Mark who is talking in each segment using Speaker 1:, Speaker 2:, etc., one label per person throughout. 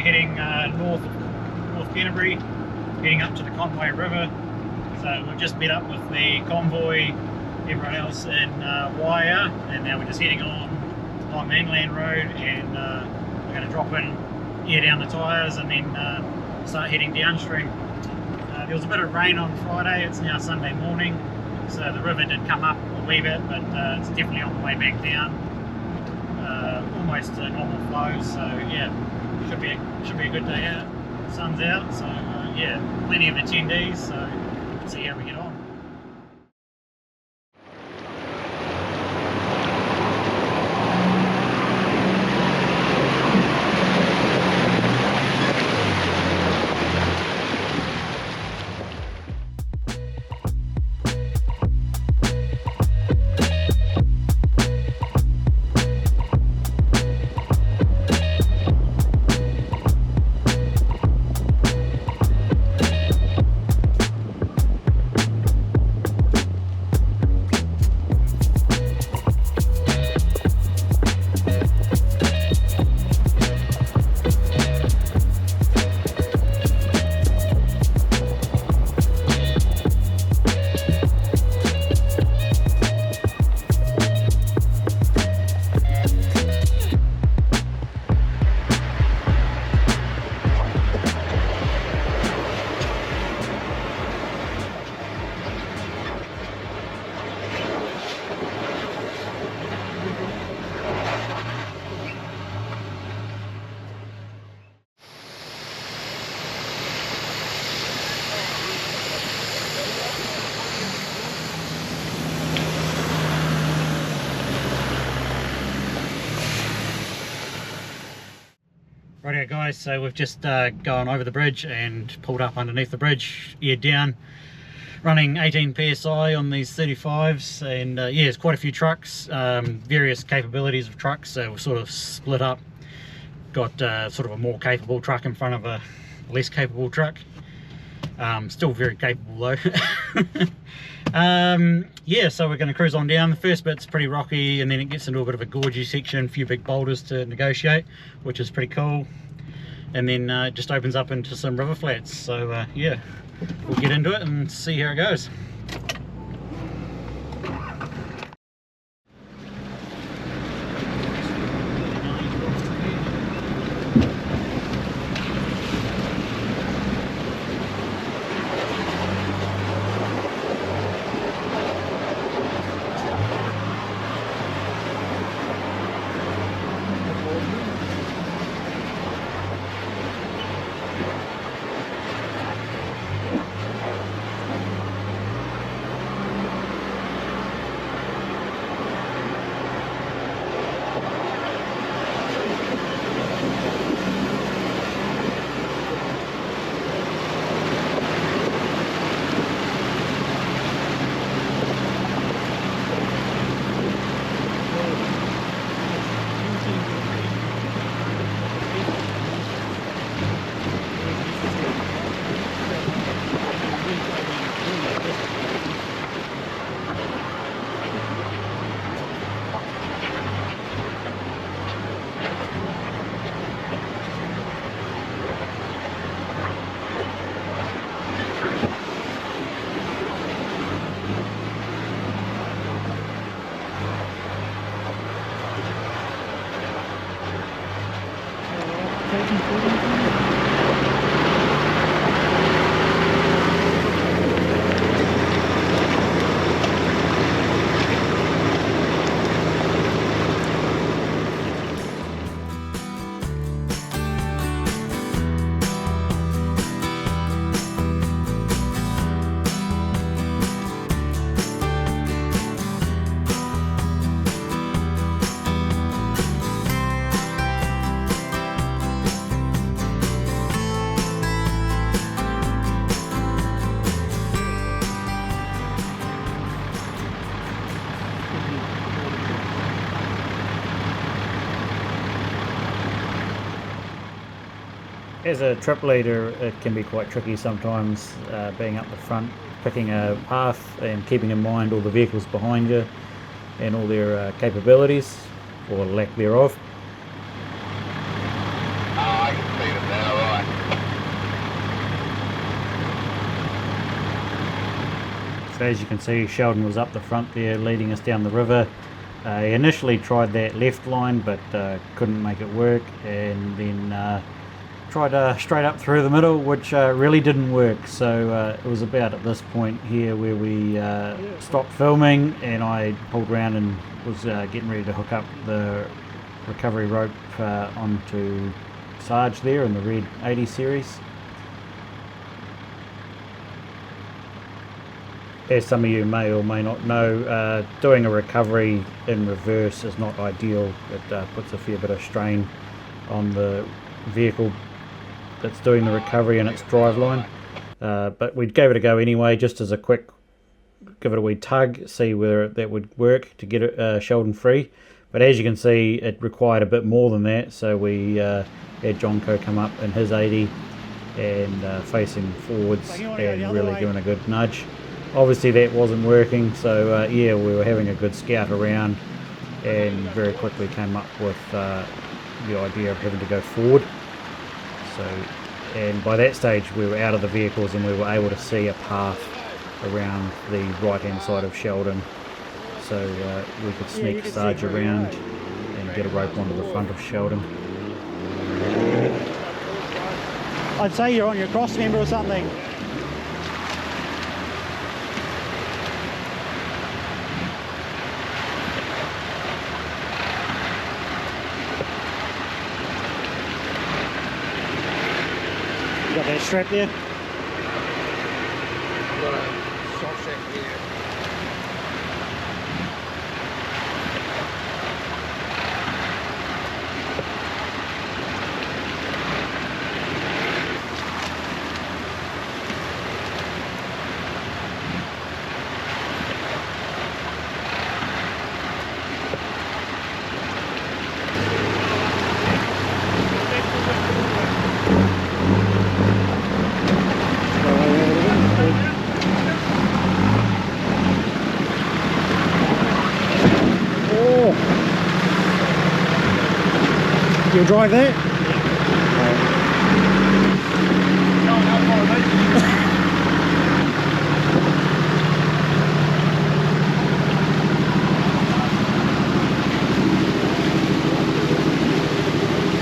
Speaker 1: we're heading north Canterbury, heading up to the Conway River. So we've just met up with the convoy, everyone else in Wire, and now we're just heading along the inland road, and we're going to drop in, air down the tyres, and then start heading downstream. There was a bit of rain on Friday. It's now Sunday morning, so the river did come up a wee bit, but it's definitely on the way back down, almost to normal flow. So yeah, should be a good day out. Sun's out, so yeah, plenty of attendees. So see how we get on. Rightio guys, so we've just gone over the bridge and pulled up underneath the bridge, aired down, running 18 psi on these 35s, and yeah, there's quite a few trucks, various capabilities of trucks, so we're sort of split up. Got sort of a more capable truck in front of a less capable truck. Still very capable though. Yeah, so we're going to cruise on down. The first bit's pretty rocky, and then it gets into a bit of a gorgy section, a few big boulders to negotiate, which is pretty cool, and then it just opens up into some river flats. So yeah, we'll get into it and see how it goes. As a trip leader, it can be quite tricky sometimes, being up the front, picking a path and keeping in mind all the vehicles behind you and all their capabilities or lack thereof.
Speaker 2: I can say that
Speaker 1: So as you can see, Sheldon was up the front there leading us down the river. He initially tried that left line but couldn't make it work, and then tried straight up through the middle, which really didn't work. So it was about at this point here where we stopped filming, and I pulled around and was getting ready to hook up the recovery rope onto Sarge there in the red 80 series. As some of you may or may not know, doing a recovery in reverse is not ideal. It puts a fair bit of strain on the vehicle that's doing the recovery and its driveline. But we gave it a go anyway, just as a quick, give it a wee tug, see whether that would work to get it Sheldon free. But as you can see, it required a bit more than that, so we had Jonko come up in his 80 and facing forwards and really giving a good nudge. Obviously that wasn't working, so yeah, we were having a good scout around and very quickly came up with the idea of having to go forward. So, and by that stage we were out of the vehicles and we were able to see a path around the right hand side of Sheldon, so we could sneak Sarge around and get a rope onto the front of Sheldon.
Speaker 2: I'd say you're on your cross member or something. You got that strap there?
Speaker 3: Got a soft set here.
Speaker 2: You'll drive that?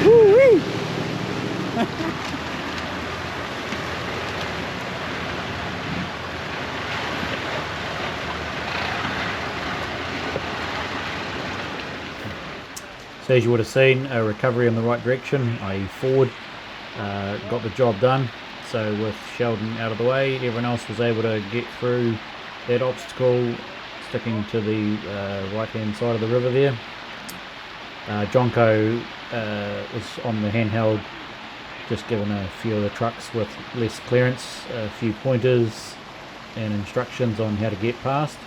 Speaker 2: Woo-wee!
Speaker 1: So as you would have seen, a recovery in the right direction, i.e. forward, got the job done. So with Sheldon out of the way, everyone else was able to get through that obstacle, sticking to the right hand side of the river there. Jonko was on the handheld, just giving a few of the trucks with less clearance a few pointers and instructions on how to get past.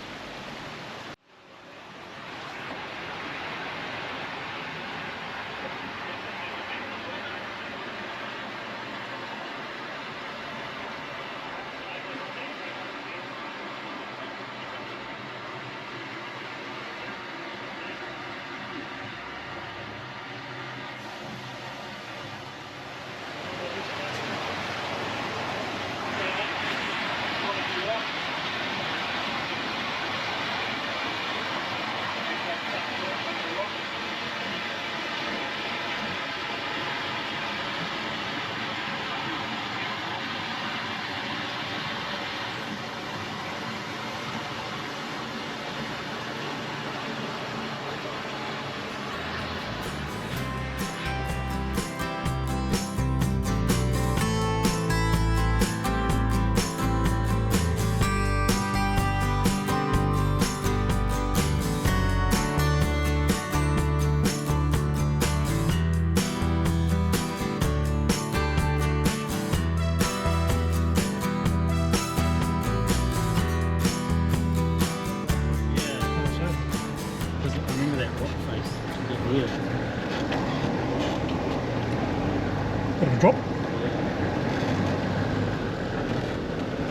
Speaker 2: Bit of a drop.
Speaker 1: I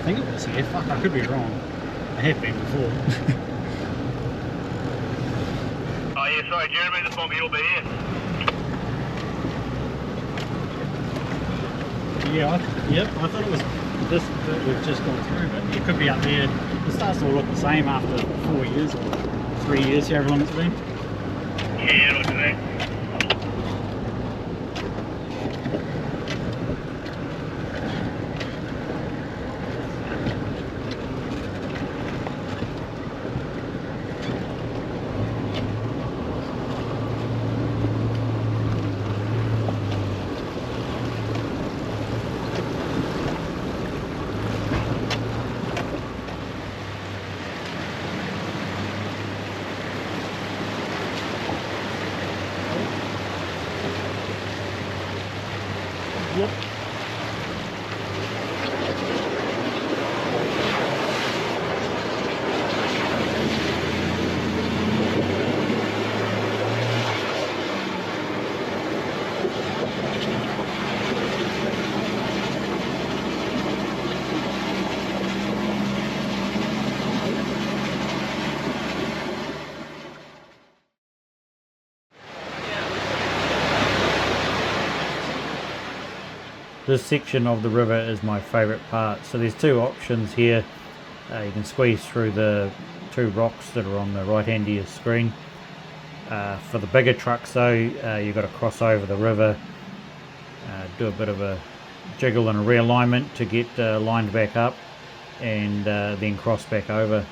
Speaker 1: think it was here. Fuck, I could be wrong. I have been before.
Speaker 3: Oh yeah, sorry Jeremy, this might be all bit here.
Speaker 1: Yeah, I thought it was this bit we've just gone through, but it could be up there. It starts to all look the same after 4 years or 3 years, however long it's been.
Speaker 3: Yeah, look at that.
Speaker 1: Yep.
Speaker 2: This section of the river is my favourite part. So there's two options here. You can squeeze through the two rocks that are on the right hand of your screen. For the bigger trucks though, you've got to cross over the river, do a bit of a jiggle and a realignment to get lined back up, and then cross back over.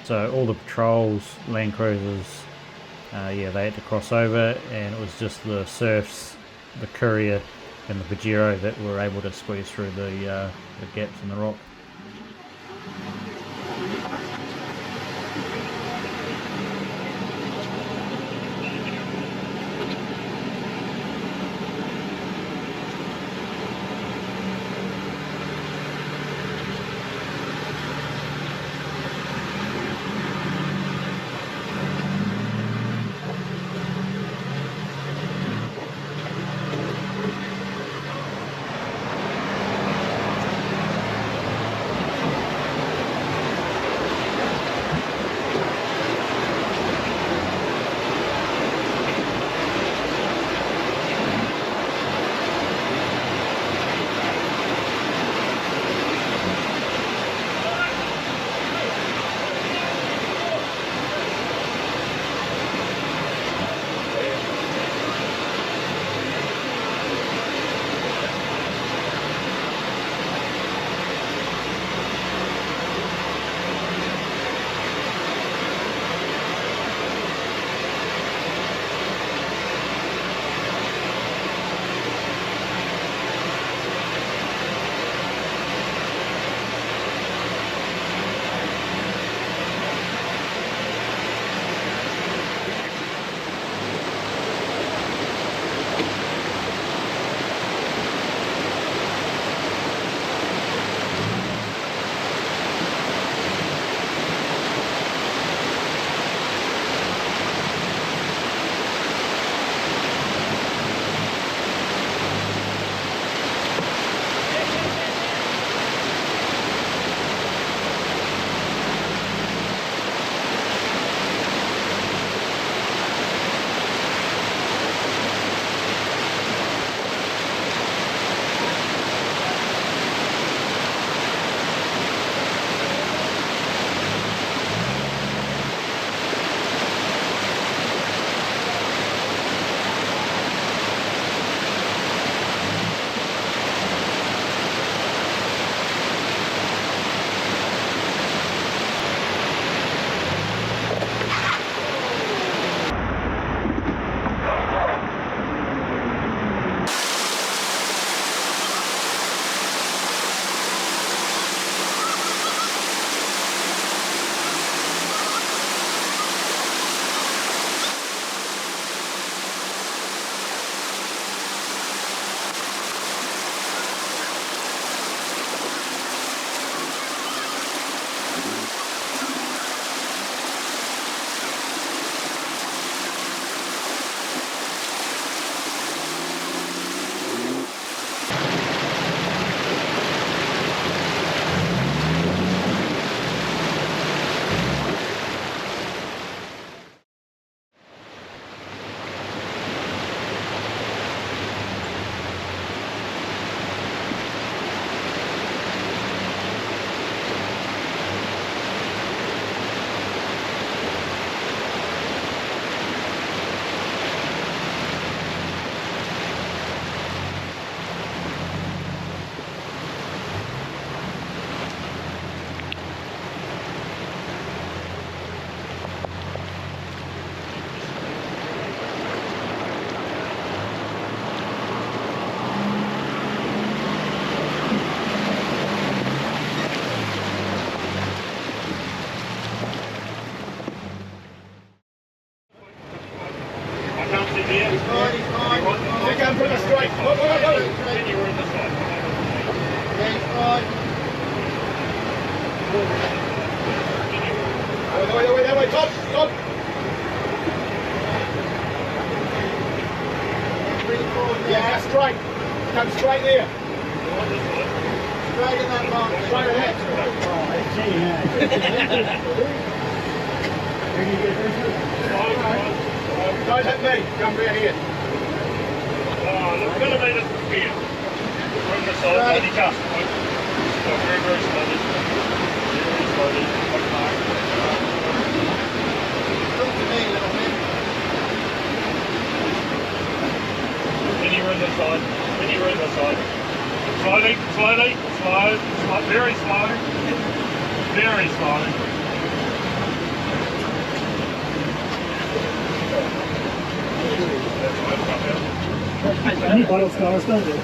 Speaker 2: So all the patrols, land cruisers, yeah, they had to cross over, and it was just the surfs, the courier and the Pajero that were able to squeeze through the gaps in the rock.
Speaker 4: That way, Tom! Yeah, straight. Come straight there. Straight in that line. Straight ahead. Don't hit me. Come round here.
Speaker 3: Look, going to be this here. From the side, only just. Very, very slowly. Very slowly.
Speaker 4: Look to me, little man.
Speaker 3: When you're in the side. When you're in the side. Slowly, slowly, slow, very slow. Very slowly.
Speaker 5: Any bottle scars, don't you?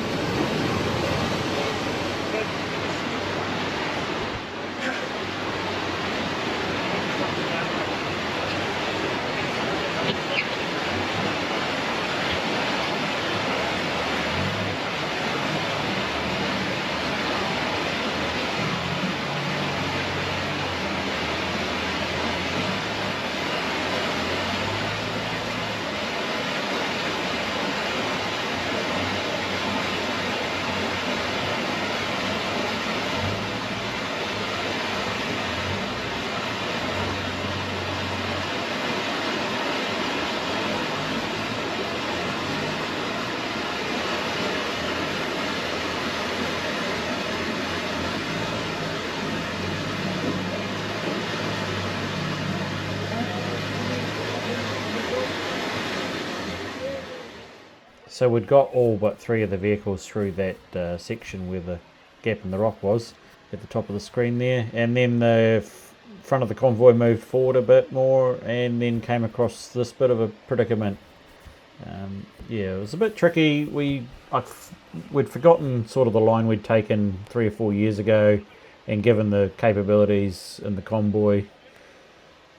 Speaker 2: So we'd got all but 3 of the vehicles through that section where the gap in the rock was at the top of the screen there, and then the front of the convoy moved forward a bit more and then came across this bit of a predicament. Yeah, it was a bit tricky. We'd forgotten sort of the line we'd taken 3 or 4 years ago, and given the capabilities in the convoy,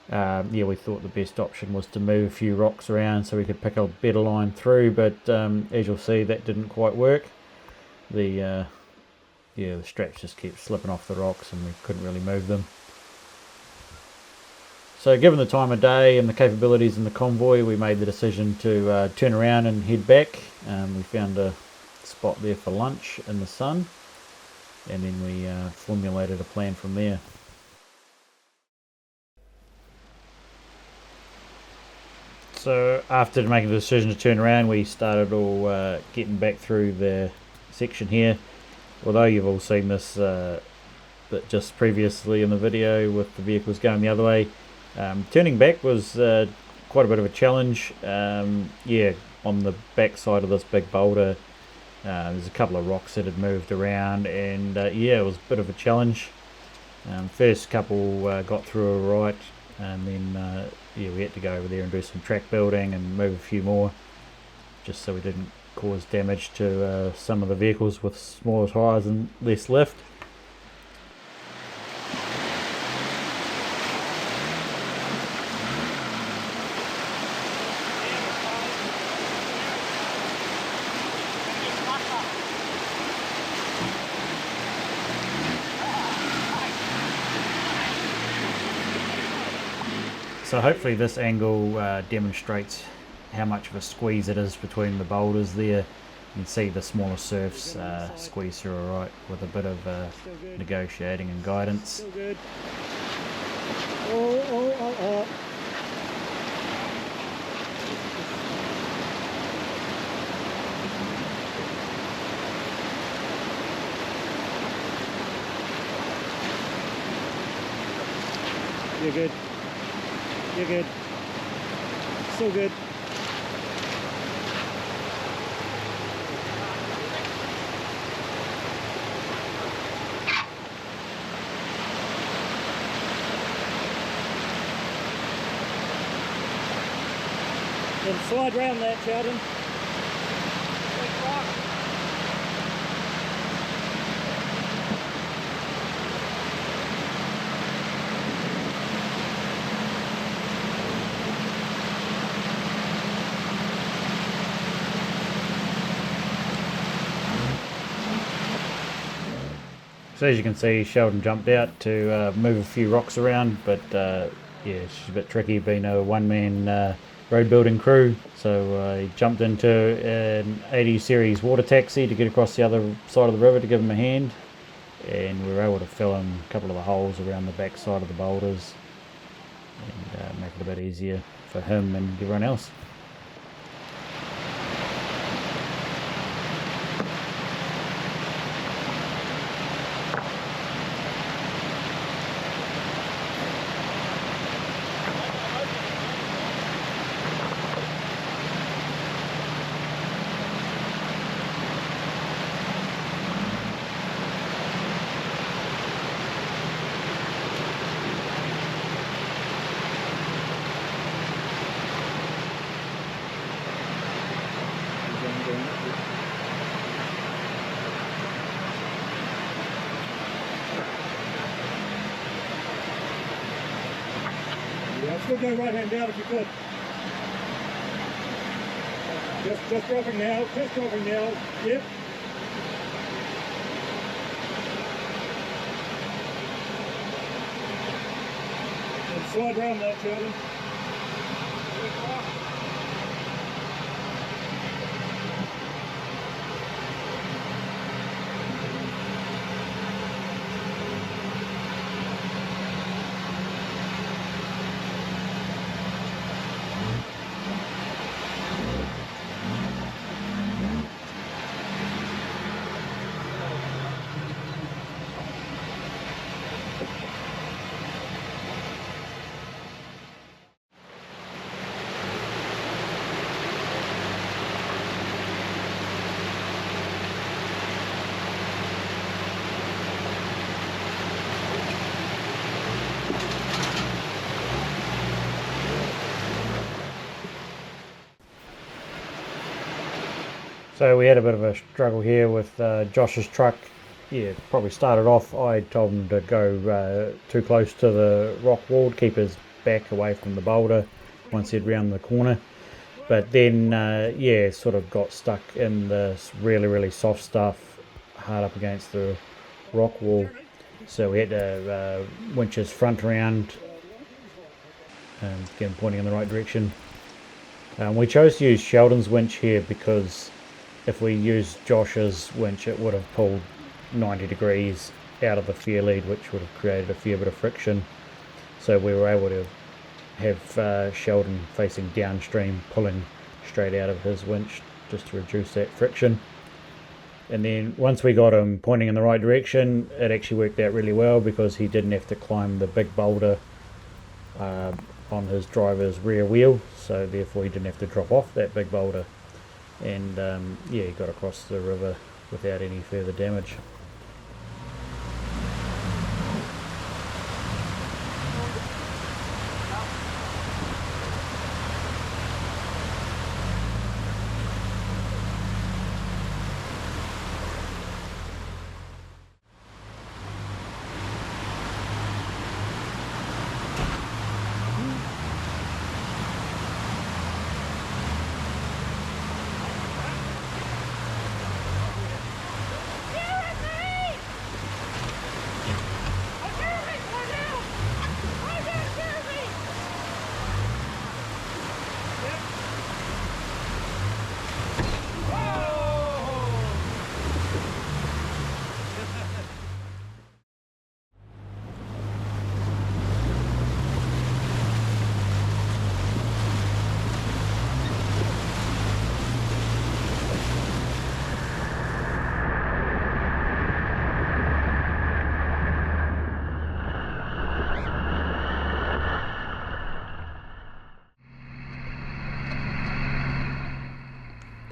Speaker 2: yeah, we thought the best option was to move a few rocks around so we could pick a better line through, but as you'll see, that didn't quite work. The straps just kept slipping off the rocks and we couldn't really move them. So given the time of day and the capabilities in the convoy, we made the decision to turn around and head back. We found a spot there for lunch in the sun, and then we formulated a plan from there. So after making the decision to turn around, we started all getting back through the section here. Although you've all seen this but just previously in the video with the vehicles going the other way, turning back was quite a bit of a challenge. Yeah, on the back side of this big boulder, there's a couple of rocks that had moved around, and yeah, it was a bit of a challenge. First couple got through all right, and then yeah, we had to go over there and do some track building and move a few more, just so we didn't cause damage to some of the vehicles with smaller tyres and less lift. So hopefully this angle demonstrates how much of a squeeze it is between the boulders there. You can see the smaller surfs squeeze through alright with a bit of negotiating and guidance.
Speaker 5: Still good. Oh. You're good. You're good. Still good. Then slide round that, Sheldon.
Speaker 2: So as you can see, Sheldon jumped out to move a few rocks around, but yeah, she's a bit tricky being a one-man road building crew. So he jumped into an 80 series water taxi to get across the other side of the river to give him a hand, and we were able to fill in a couple of the holes around the back side of the boulders and make it a bit easier for him and everyone else.
Speaker 5: Still go right hand down if you could. Just dropping now, just dropping now. Yep. And slide round that, Sheldon.
Speaker 2: So we had a bit of a struggle here with Josh's truck. Yeah, probably started off, I told him to go too close to the rock wall to keep his back away from the boulder once he'd round the corner. But then, yeah, sort of got stuck in this really soft stuff hard up against the rock wall. So we had to winch his front around and get him pointing in the right direction. We chose to use Sheldon's winch here because if we used Josh's winch, it would have pulled 90 degrees out of the fair lead, which would have created a fair bit of friction. So we were able to have Sheldon facing downstream, pulling straight out of his winch just to reduce that friction. And then once we got him pointing in the right direction, it actually worked out really well because he didn't have to climb the big boulder on his driver's rear wheel, so therefore he didn't have to drop off that big boulder. And yeah, he got across the river without any further damage.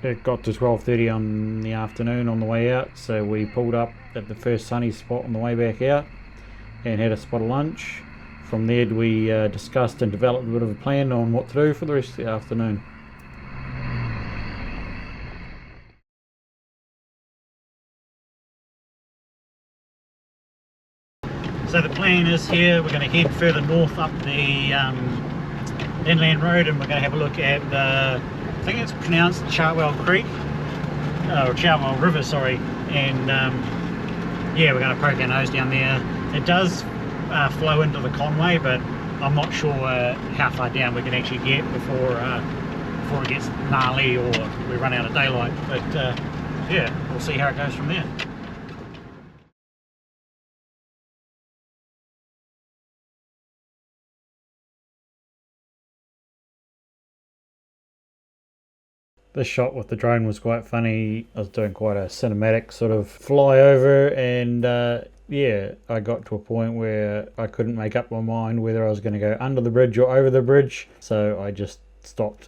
Speaker 2: It got to 12:30 on the afternoon on the way out, so we pulled up at the first sunny spot on the way back out and had a spot of lunch. From there we discussed and developed a bit of a plan on what to do for the rest of the afternoon.
Speaker 1: So the plan is here, we're going to head further north up the inland road, and we're going to have a look at the, I think it's pronounced Chartwell Creek, or Chartwell River, sorry, and yeah, we're going to poke our nose down there. It does flow into the Conway, but I'm not sure how far down we can actually get before it gets gnarly or we run out of daylight. But yeah, we'll see how it goes from there.
Speaker 2: This shot with the drone was quite funny. I was doing quite a cinematic sort of flyover, and yeah, I got to a point where I couldn't make up my mind whether I was going to go under the bridge or over the bridge, so I just stopped.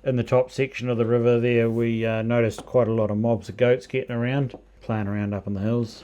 Speaker 2: In the top section of the river there, we noticed quite a lot of mobs of goats getting around, playing around up in the hills.